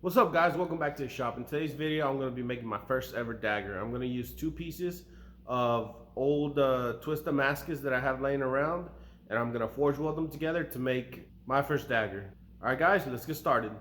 What's up, guys? Welcome back to the shop. In today's video, I'm going to be making my first ever dagger. I'm going to use 2 pieces of old twist Damascus that I have laying around, and I'm going to forge weld them together to make my first dagger. Alright guys, let's get started.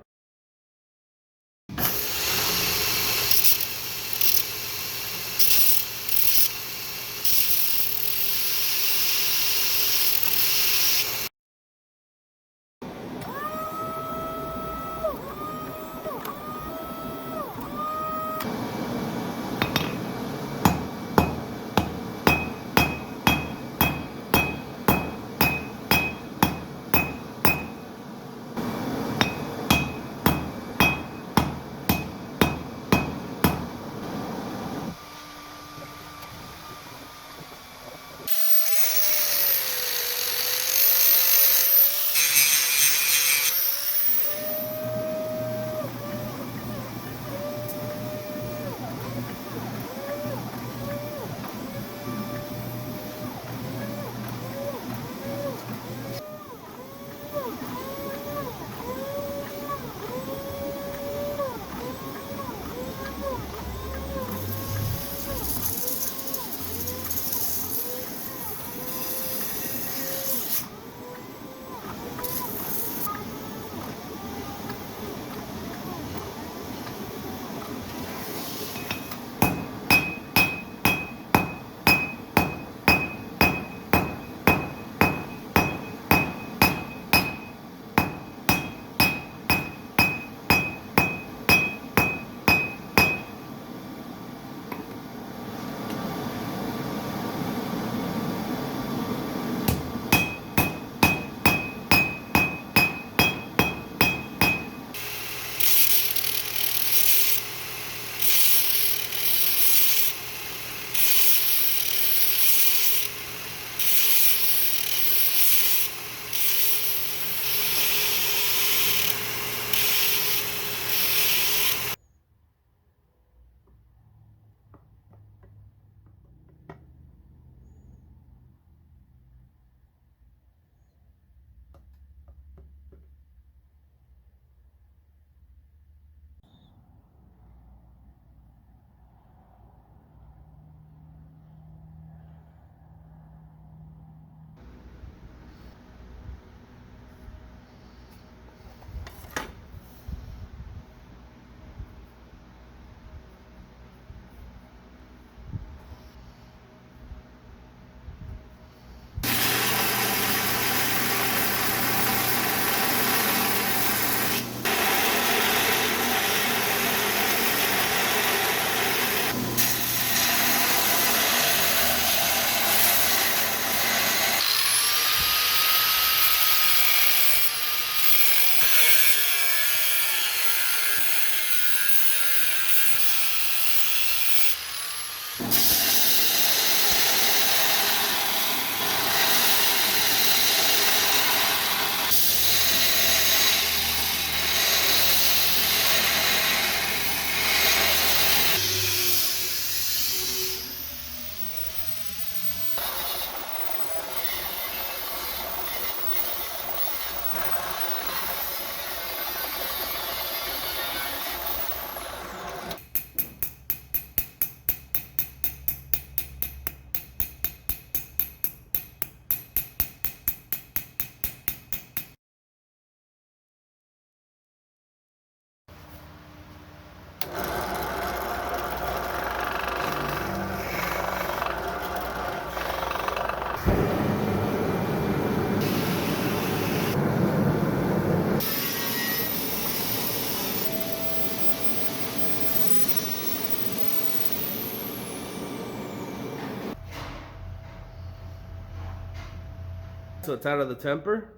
So it's out of the temper.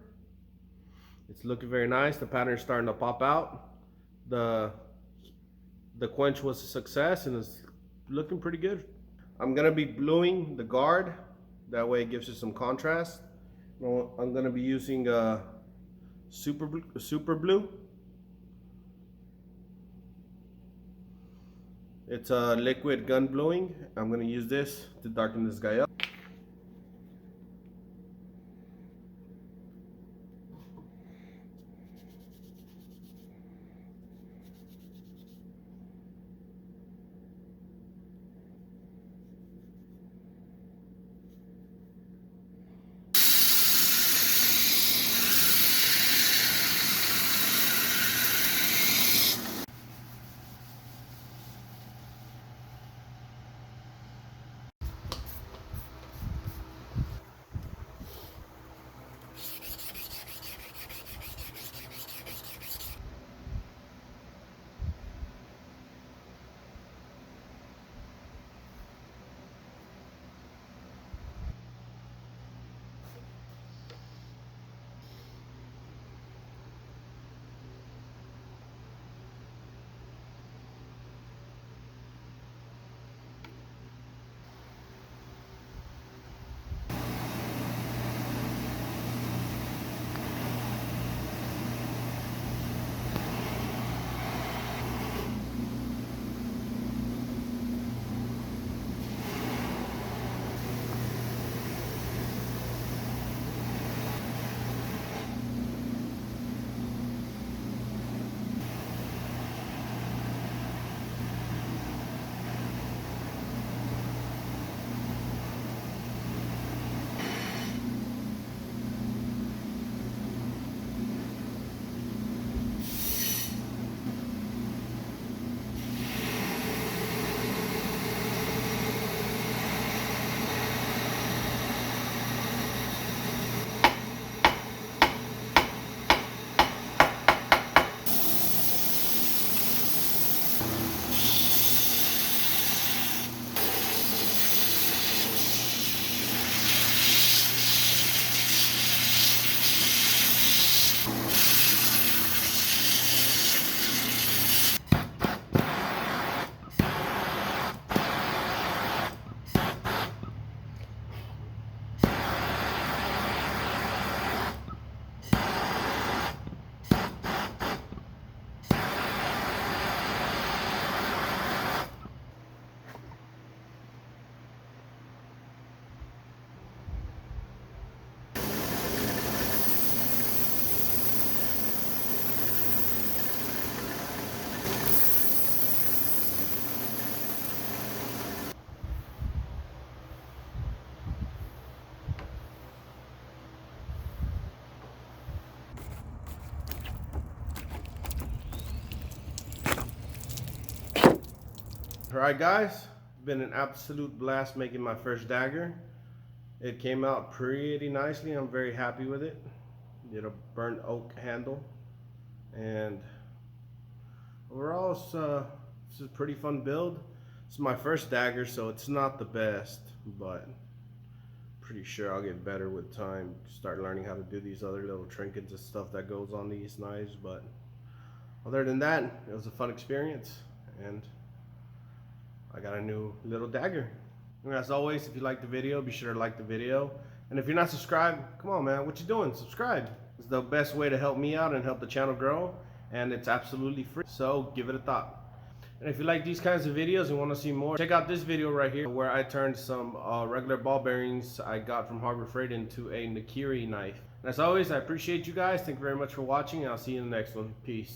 It's looking very nice. The pattern's starting to pop out. The quench was a success and it's looking pretty good. I'm gonna be bluing the guard. That way it gives it some contrast. I'm gonna be using super blue. It's a liquid gun bluing. I'm gonna use this to darken this guy up. Alright guys, been an absolute blast making my first dagger. It came out pretty nicely. I'm very happy with it. Did a burnt oak handle, and overall it's a pretty fun build. It's my first dagger, so it's not the best, but pretty sure I'll get better with time. Start learning how to do these other little trinkets and stuff that goes on these knives. But other than that, it was a fun experience, and I got a new little dagger. And as always, if you like the video, be sure to like the video. And if you're not subscribed, come on man, what you doing? Subscribe. It's the best way to help me out and help the channel grow, and it's absolutely free, so give it a thought. And if you like these kinds of videos and want to see more, check out this video right here where I turned some regular ball bearings I got from Harbor Freight into a Nakiri knife. And as always, I appreciate you guys. Thank you very much for watching, and I'll see you in the next one. Peace.